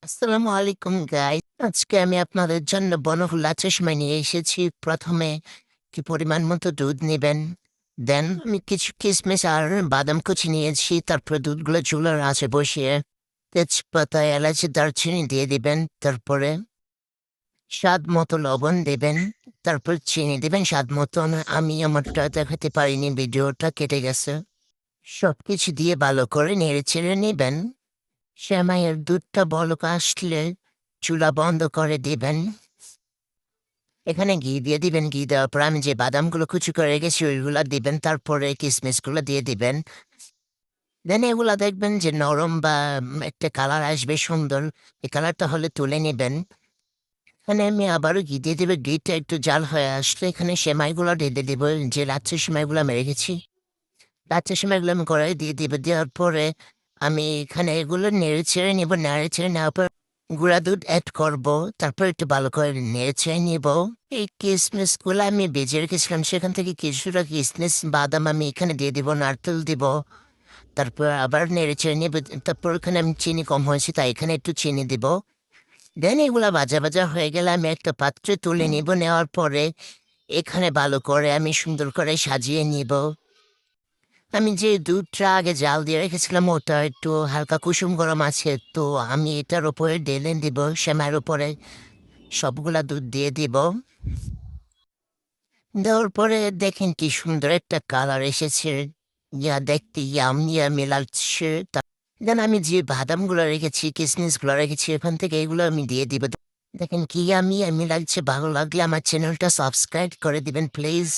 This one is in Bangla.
আসসালামু আলাইকুম গাইস। আজকে আমি আপনাদের জন্য বনফুলা চশমা নিয়ে এসেছি। প্রথমে কি পরিমাণ মতো দুধ নেবেন, দেন আমি কিছু কিশমিশ আর বাদাম কুচি নিয়েছি। তারপরে দুধগুলো চুলার আঁচে বসিয়ে তেজপাতা, এলাচি, দারচিনি দিয়ে দিবেন। তারপরে স্বাদ মতো লবণ দেবেন। তারপর চিনি দিবেন স্বাদ মতন। আমি আমারটা দেখাতে পারিনি, ভিডিওটা কেটে গেছে। সবকিছু দিয়ে ভালো করে নেড়ে চেড়ে নেবেন। সেমাইয়ের দুধটা বলক আসলে চুলা বন্ধ করে দিবেন। এখানে ঘি দিয়ে দিবেন। ঘি দেওয়ার পর আমি যে বাদামগুলো কুচি করে রেখেছি ওইগুলা দিবেন। তারপরে কিশমিশগুলো দিয়ে দিবেন। দেন এগুলা দেখবেন যে নরম বা একটা কালার আসবে সুন্দর। এই কালারটা হলে তুলে নেবেন। এখানে আমি আবারও ঘি দিয়ে দেবো। ঘিটা একটু জাল হয়ে আসলে এখানে সেমাইগুলো ঢেলে দেবো, যে রাত্রের সেমাইগুলো আমি রেখেছি। রাত্রের সেমাইগুলো আমি কড়াই দিয়ে দেবো। দেওয়ার পরে আমি এখানে এগুলো নেড়ে ছেড়ে নেবো। নেড়ে ছেড়ে নেওয়ার পর গুঁড়া দুধ অ্যাড করব। তারপর একটু ভালো করে নেড়ে ছেড়ে নিব। এই কিশমিশগুলো আমি বেজে রেখেছিলাম, সেখান থেকে কিছুটা কিশমিশ বাদাম আমি এখানে দিয়ে দিব, নারকেল দিব। তারপর আবার নেড়ে ছেড়ে নেব। তারপর এখানে আমি চিনি কম হয়েছে তাই এখানে একটু চিনি দিব। দেন এগুলা ভাজা ভাজা হয়ে গেলে আমি একটা পাত্রে তুলে নিব। নেওয়ার পরে এখানে ভালো করে আমি সুন্দর করে সাজিয়ে নিব। আমি যে দুধটা আগে জাল দিয়ে রেখেছিলাম ওটা একটু হালকা কুসুম গরম আছে, তো আমি এটার উপরে ঢেলে দিব। সেমাইয়ের উপরে সবগুলা দুধ দিয়ে দিব। দেওয়ার পরে দেখেন কি সুন্দর একটা কালার এসেছে, যা দেখতে ইয়ামি লাগছে। দেন আমি যে বাদামগুলো রেখেছি, কিশমিশগুলো রেখেছি, এখান থেকে এগুলো আমি দিয়ে দিব। দেখেন কি ইয়ামি লাগছে। ভালো লাগলে আমার চ্যানেলটা সাবস্ক্রাইব করে দিবেন প্লিজ।